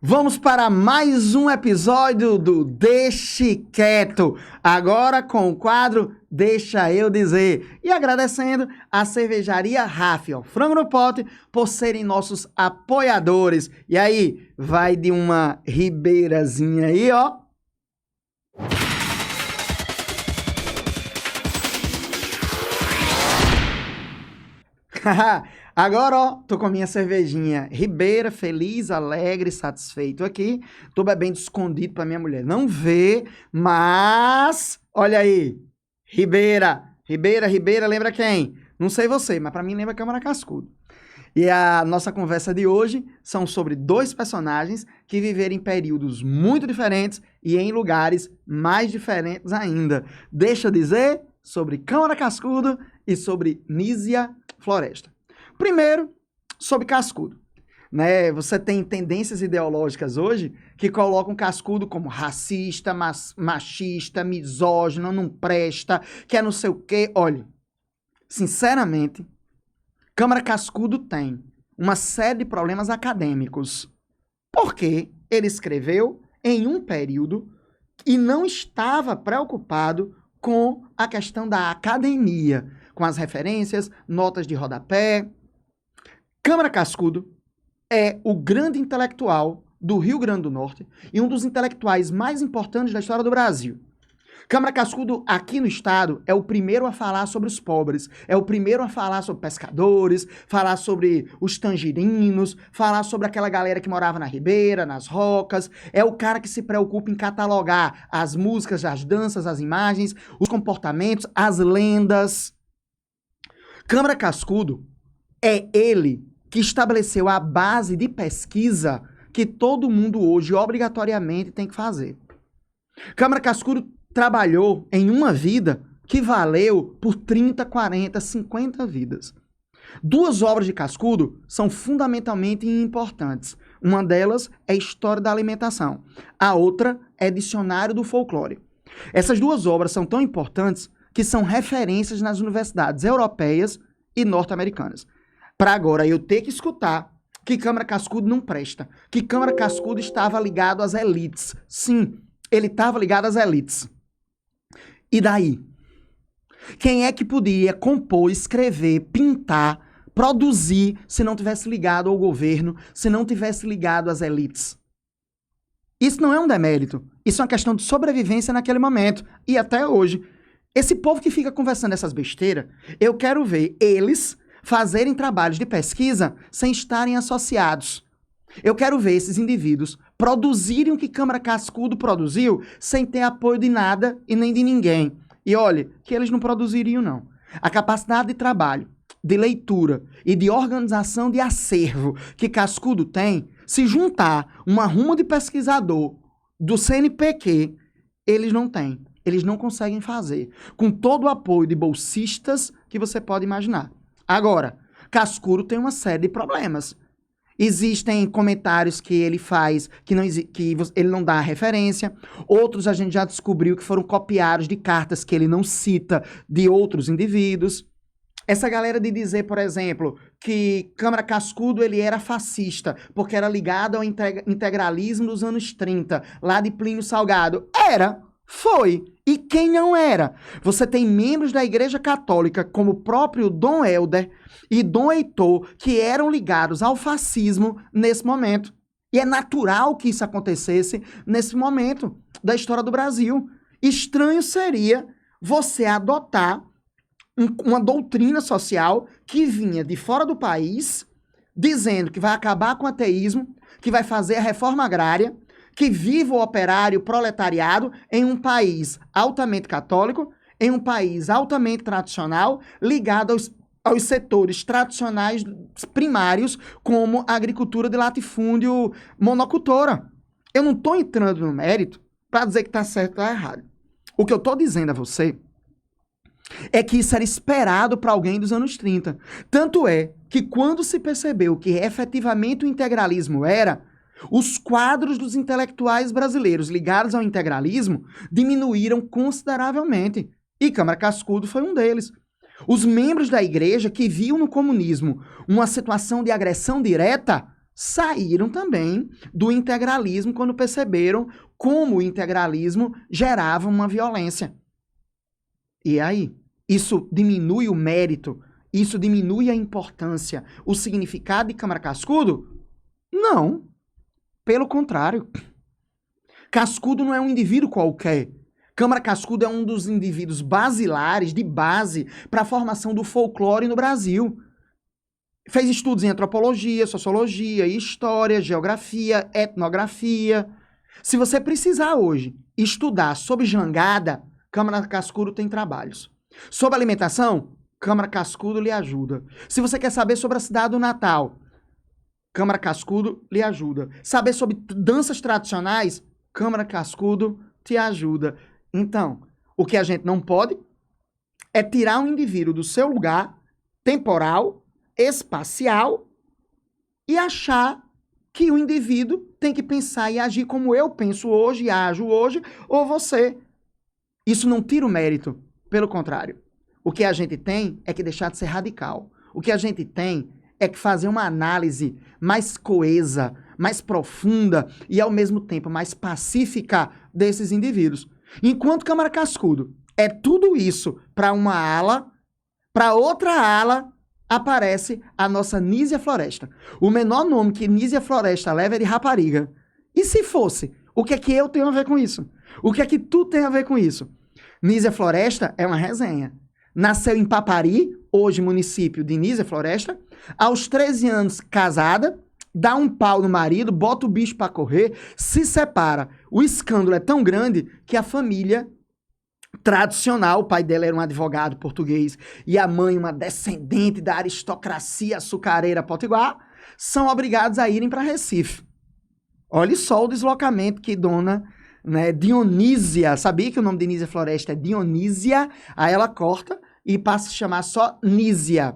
Vamos para mais um episódio do Deixe Quieto, agora com o quadro Deixa Eu Dizer. E agradecendo a cervejaria Raff, ó, Frango no Pote, por serem nossos apoiadores. E aí, vai de uma ribeirazinha aí, ó. Agora, ó, tô com a minha cervejinha Ribeira, feliz, alegre, satisfeito aqui. Tô bebendo escondido pra minha mulher não ver, mas... Olha aí, Ribeira, lembra quem? Não sei você, mas pra mim lembra Câmara Cascudo. E a nossa conversa de hoje são sobre dois personagens que viveram em períodos muito diferentes e em lugares mais diferentes ainda. Deixa eu dizer sobre Câmara Cascudo e sobre Nísia Floresta. Primeiro, sobre Cascudo. Né? Você tem tendências ideológicas hoje que colocam Cascudo como racista, machista, misógino, não presta, que é não sei o quê. Olha, sinceramente, Câmara Cascudo tem uma série de problemas acadêmicos. Porque ele escreveu em um período e não estava preocupado com a questão da academia, com as referências, notas de rodapé. Câmara Cascudo é o grande intelectual do Rio Grande do Norte e um dos intelectuais mais importantes da história do Brasil. Câmara Cascudo, aqui no estado, é o primeiro a falar sobre os pobres, é o primeiro a falar sobre pescadores, falar sobre os tangerinos, falar sobre aquela galera que morava na ribeira, nas rocas, é o cara que se preocupa em catalogar as músicas, as danças, as imagens, os comportamentos, as lendas. Câmara Cascudo é ele que estabeleceu a base de pesquisa que todo mundo hoje obrigatoriamente tem que fazer. Câmara Cascudo trabalhou em uma vida que valeu por 30, 40, 50 vidas. Duas obras de Cascudo são fundamentalmente importantes. Uma delas é História da Alimentação. A outra é Dicionário do Folclore. Essas duas obras são tão importantes que são referências nas universidades europeias e norte-americanas. Para agora eu ter que escutar que Câmara Cascudo não presta, que Câmara Cascudo estava ligado às elites. Sim, ele estava ligado às elites. E daí? Quem é que podia compor, escrever, pintar, produzir se não tivesse ligado ao governo, se não tivesse ligado às elites? Isso não é um demérito. Isso é uma questão de sobrevivência naquele momento e até hoje. Esse povo que fica conversando essas besteiras, eu quero ver eles fazerem trabalhos de pesquisa sem estarem associados. Eu quero ver esses indivíduos produzirem o que Câmara Cascudo produziu sem ter apoio de nada e nem de ninguém. E olha, que eles não produziriam, não. A capacidade de trabalho, de leitura e de organização de acervo que Cascudo tem, se juntar uma ruma de pesquisador do CNPq, eles não têm. Eles não conseguem fazer. Com todo o apoio de bolsistas que você pode imaginar. Agora, Cascudo tem uma série de problemas. Existem comentários que ele faz que ele não dá referência. Outros a gente já descobriu que foram copiados de cartas que ele não cita de outros indivíduos. Essa galera de dizer, por exemplo, que Câmara Cascudo ele era fascista porque era ligado ao integralismo dos anos 30, lá de Plínio Salgado. Era, foi. E quem não era? Você tem membros da Igreja Católica, como o próprio Dom Helder e Dom Heitor, que eram ligados ao fascismo nesse momento. E é natural que isso acontecesse nesse momento da história do Brasil. Estranho seria você adotar uma doutrina social que vinha de fora do país, dizendo que vai acabar com o ateísmo, que vai fazer a reforma agrária, que viva o operário proletariado em um país altamente católico, em um país altamente tradicional, ligado aos setores tradicionais primários, como a agricultura de latifúndio monocultora. Eu não estou entrando no mérito para dizer que está certo ou está errado. O que eu estou dizendo a você é que isso era esperado para alguém dos anos 30. Tanto é que quando se percebeu que efetivamente o integralismo era, os quadros dos intelectuais brasileiros ligados ao integralismo diminuíram consideravelmente. E Câmara Cascudo foi um deles. Os membros da igreja que viam no comunismo uma situação de agressão direta saíram também do integralismo quando perceberam como o integralismo gerava uma violência. E aí? Isso diminui o mérito? Isso diminui a importância, o significado de Câmara Cascudo? Não. Pelo contrário. Cascudo não é um indivíduo qualquer. Câmara Cascudo é um dos indivíduos basilares, de base, para a formação do folclore no Brasil. Fez estudos em antropologia, sociologia, história, geografia, etnografia. Se você precisar hoje estudar sobre jangada, Câmara Cascudo tem trabalhos. Sobre alimentação, Câmara Cascudo lhe ajuda. Se você quer saber sobre a cidade do Natal, Câmara Cascudo lhe ajuda. Saber sobre danças tradicionais, Câmara Cascudo te ajuda. Então, o que a gente não pode é tirar um indivíduo do seu lugar temporal, espacial, e achar que o indivíduo tem que pensar e agir como eu penso hoje e ajo hoje, ou você. Isso não tira o mérito. Pelo contrário. O que a gente tem é que deixar de ser radical. O que a gente tem é que fazer uma análise mais coesa, mais profunda e, ao mesmo tempo, mais pacífica desses indivíduos. Enquanto Câmara Cascudo é tudo isso para uma ala, para outra ala aparece a nossa Nísia Floresta. O menor nome que Nísia Floresta leva é de rapariga. E se fosse? O que é que eu tenho a ver com isso? O que é que tu tem a ver com isso? Nísia Floresta é uma resenha. Nasceu em Papari, hoje município de Nísia Floresta. Aos 13 anos, casada, dá um pau no marido, bota o bicho pra correr, se separa. O escândalo é tão grande que a família tradicional, o pai dela era um advogado português e a mãe uma descendente da aristocracia açucareira potiguar, são obrigados a irem para Recife. Olha só o deslocamento que dona, né, Dionísia, sabia que o nome de Nísia Floresta é Dionísia? Aí ela corta e passa a chamar só Nísia,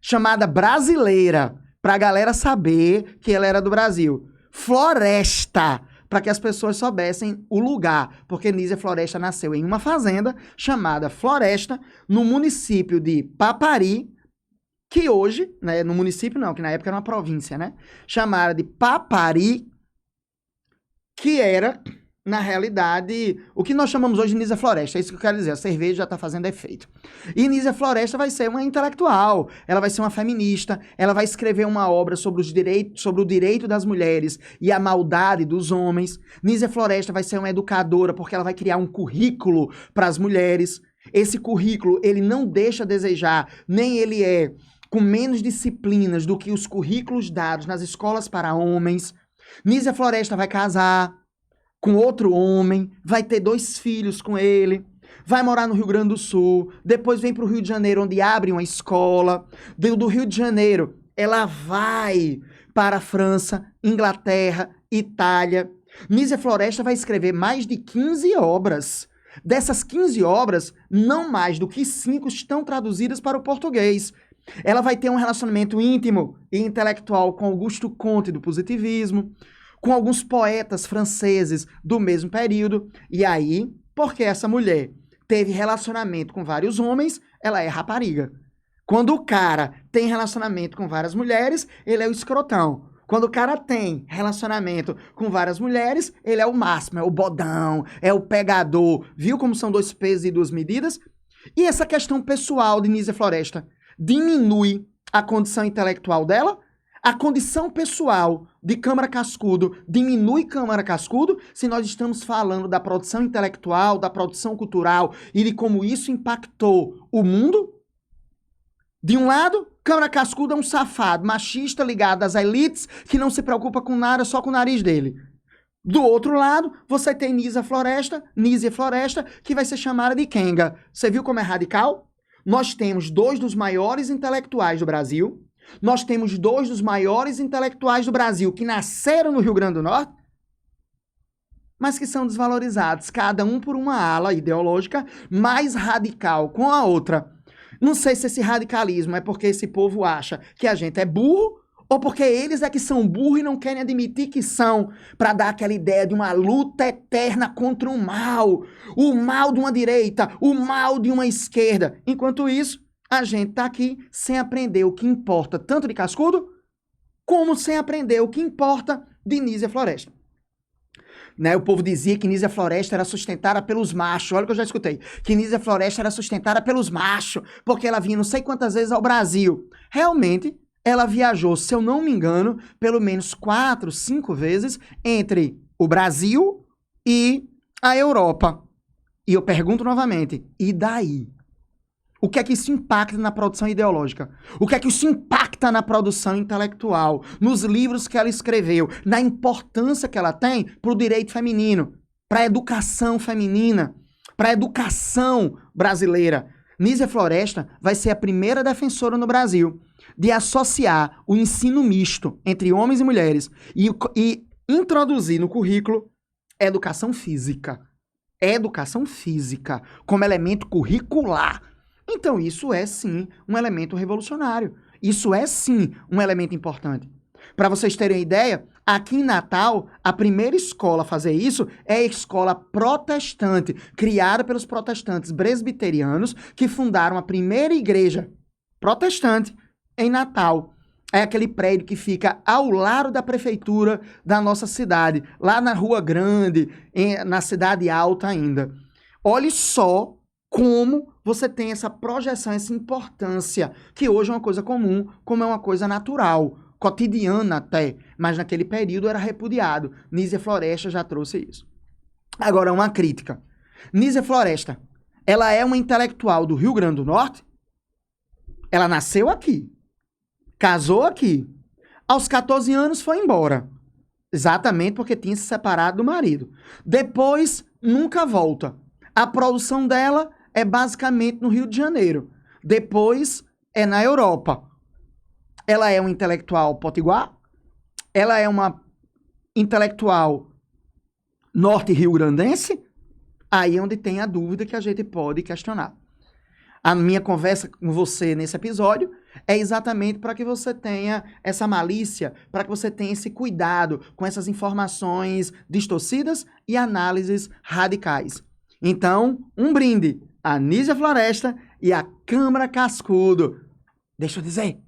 chamada brasileira, para a galera saber que ela era do Brasil. Floresta, para que as pessoas soubessem o lugar, porque Nísia Floresta nasceu em uma fazenda chamada Floresta, no município de Papari, que hoje, né, no município não, que na época era uma província, né, chamada de Papari, que era, na realidade, o que nós chamamos hoje de Nísia Floresta. É isso que eu quero dizer, a cerveja já está fazendo efeito. E Nísia Floresta vai ser uma intelectual, ela vai ser uma feminista, ela vai escrever uma obra sobre o direito das mulheres e a maldade dos homens. Nísia Floresta vai ser uma educadora, porque ela vai criar um currículo para as mulheres. Esse currículo, ele não deixa a desejar, nem ele é com menos disciplinas do que os currículos dados nas escolas para homens. Nísia Floresta vai casar com outro homem, vai ter 2 filhos com ele, vai morar no Rio Grande do Sul, depois vem para o Rio de Janeiro, onde abre uma escola. Do Rio de Janeiro, ela vai para a França, Inglaterra, Itália. Nísia Floresta vai escrever mais de 15 obras. Dessas 15 obras, não mais do que 5 estão traduzidas para o português. Ela vai ter um relacionamento íntimo e intelectual com Augusto Comte do positivismo, com alguns poetas franceses do mesmo período. E aí, porque essa mulher teve relacionamento com vários homens, ela é rapariga. Quando o cara tem relacionamento com várias mulheres, ele é o escrotão. Quando o cara tem relacionamento com várias mulheres, ele é o máximo, é o bodão, é o pegador. Viu como são 2 pesos e 2 medidas? E essa questão pessoal de Nísia Floresta diminui a condição intelectual dela? A condição pessoal de Câmara Cascudo diminui Câmara Cascudo se nós estamos falando da produção intelectual, da produção cultural e de como isso impactou o mundo? De um lado, Câmara Cascudo é um safado, machista, ligado às elites, que não se preocupa com nada, só com o nariz dele. Do outro lado, você tem Nísia Floresta, que vai ser chamada de Kenga. Você viu como é radical? Nós temos 2 dos maiores intelectuais do Brasil. Nós temos 2 dos maiores intelectuais do Brasil que nasceram no Rio Grande do Norte, mas que são desvalorizados, cada um por uma ala ideológica mais radical com a outra. Não sei se esse radicalismo é porque esse povo acha que a gente é burro ou porque eles é que são burros e não querem admitir que são, para dar aquela ideia de uma luta eterna contra o mal de uma direita, o mal de uma esquerda. Enquanto isso, a gente tá aqui sem aprender o que importa tanto de Cascudo Como sem aprender o que importa de Nízia Floresta? Né, o povo dizia que Nízia Floresta era sustentada pelos machos. Olha o que eu já escutei. Que Nízia Floresta era sustentada pelos machos, porque ela vinha não sei quantas vezes ao Brasil. Realmente, ela viajou, se eu não me engano, pelo menos 4, 5 vezes entre o Brasil e a Europa. E eu pergunto novamente, e daí? O que é que isso impacta na produção ideológica? O que é que isso impacta na produção intelectual? Nos livros que ela escreveu? Na importância que ela tem para o direito feminino, para a educação feminina, para a educação brasileira? Nízia Floresta vai ser a primeira defensora no Brasil de associar o ensino misto entre homens e mulheres e introduzir no currículo educação física. Educação física como elemento curricular. Então, isso é, sim, um elemento revolucionário. Isso é, sim, um elemento importante. Para vocês terem ideia, aqui em Natal, a primeira escola a fazer isso é a escola protestante, criada pelos protestantes presbiterianos, que fundaram a primeira igreja protestante em Natal. É aquele prédio que fica ao lado da prefeitura da nossa cidade, lá na Rua Grande, na Cidade Alta ainda. Olhe só como você tem essa projeção, essa importância, que hoje é uma coisa comum, como é uma coisa natural, cotidiana até, mas naquele período era repudiado. Nízia Floresta já trouxe isso. Agora, uma crítica. Nízia Floresta, ela é uma intelectual do Rio Grande do Norte? Ela nasceu aqui, casou aqui, aos 14 anos foi embora, exatamente porque tinha se separado do marido. Depois, nunca volta. A produção dela é basicamente no Rio de Janeiro. Depois é na Europa. Ela é uma intelectual potiguar? Ela é uma intelectual norte-rio-grandense? Aí é onde tem a dúvida que a gente pode questionar. A minha conversa com você nesse episódio é exatamente para que você tenha essa malícia, para que você tenha esse cuidado com essas informações distorcidas e análises radicais. Então, um brinde a Nízia Floresta e a Câmara Cascudo. Deixa eu dizer,